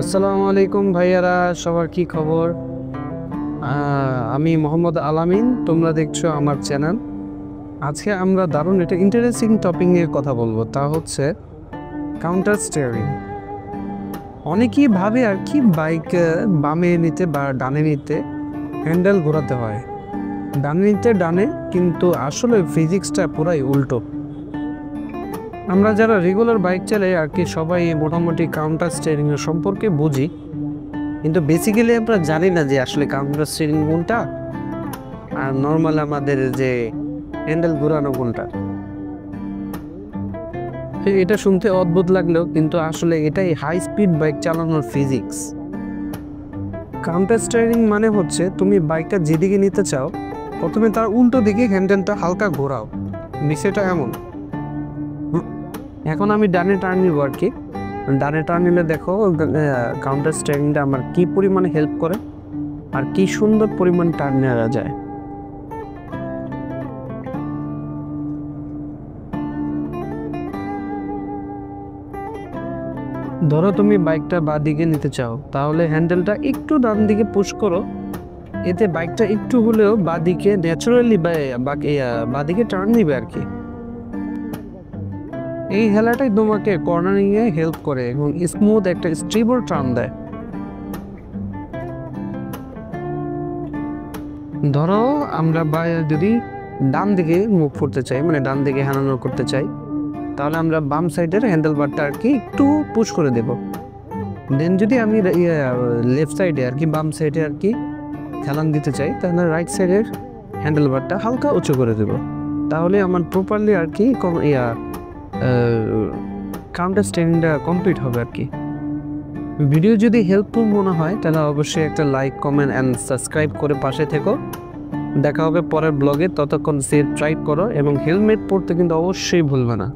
আসসালামু আলাইকুম ভাইয়ারা, সবার কি খবর? আমি মোহাম্মদ আলামিন, তোমরা দেখছো আমার চ্যানেল। আজকে আমরা দারুণ একটা ইন্টারেস্টিং টপিক নিয়ে কথা বলবো, তা হচ্ছে কাউন্টার স্টিয়ারিং। অনেকেই ভাবে আর কি বাইক বামে নিতে বা ডানে নিতে হ্যান্ডেল ঘোরাতে হয়, ডানে নিতে ডানে, কিন্তু আসলে ফিজিক্সটা পুরাই উল্টো। আমরা যারা রেগুলার বাইক চালাই আর কি সবাই মোটামুটি কাউন্টার স্টিয়ারিং এর সম্পর্কে বুঝি, কিন্তু বেসিক্যালি আমরা জানি না যে আসলে কাউন্টার স্টিয়ারিং কোনটা আর নর্মাল আমাদের যে হ্যান্ডেল ঘোরানো কোনটা। এটা শুনতে অদ্ভুত লাগলেও কিন্তু আসলে এটাই হাই স্পিড বাইক চালানোর ফিজিক্স। কাউন্টার স্টিয়ারিং মানে হচ্ছে তুমি বাইকটা যেদিকে নিতে চাও প্রথমে তার উল্টো দিকে হ্যান্ডেলটা হালকা ঘোরাও, বিষয়টা এমন। এখন আমি ডানে টার্ন নিব আর কি, ডানে টার্ন নিলে দেখো কাউন্টার স্টিয়ারিংটা আমার কি পরিমাণে হেল্প করে আর কি সুন্দর পরিমাণ টার্ন নেওয়া যায়। ধরো তুমি বাইকটা বাঁ দিকে নিতে চাও, তাহলে হ্যান্ডেলটা একটু ডান দিকে পুশ করো, এতে বাইকটা একটু হলেও বাঁ দিকে ন্যাচারালি বাঁ দিকে টার্ন নিবে আর কি। এই হেলাটাই তোমাকে কর্নারিং এ হেল্প করে এবং স্মুথ একটা স্টেবল টার্ন দেয়। ধরো আমরা যদি ডান দিকে মুভ করতে চাই, মানে ডান দিকে হ্যান্ডেল করতে চাই, তাহলে আমরা বাম সাইডের হ্যান্ডেল বারটা আর কি একটু পুশ করে দেব। দেন যদি আমি লেফট সাইডে আর কি বাম সাইডে আর কি হেলান দিতে চাই, তাহলে রাইট সাইডের হ্যান্ডেল বারটা হালকা উঁচু করে দেব। তাহলে আমার প্রপারলি আর কি কাউন্টার স্টিয়ারিংটা কমপ্লিট হবে আর কি। ভিডিও যদি হেল্পফুল মনে হয় তাহলে অবশ্যই একটা লাইক, কমেন্ট অ্যান্ড সাবস্ক্রাইব করে পাশে থেকো। দেখা হবে পরের ব্লগে, ততক্ষণ সেফ ড্রাইভ করো এবং হেলমেট পরতে কিন্তু অবশ্যই ভুলবে না।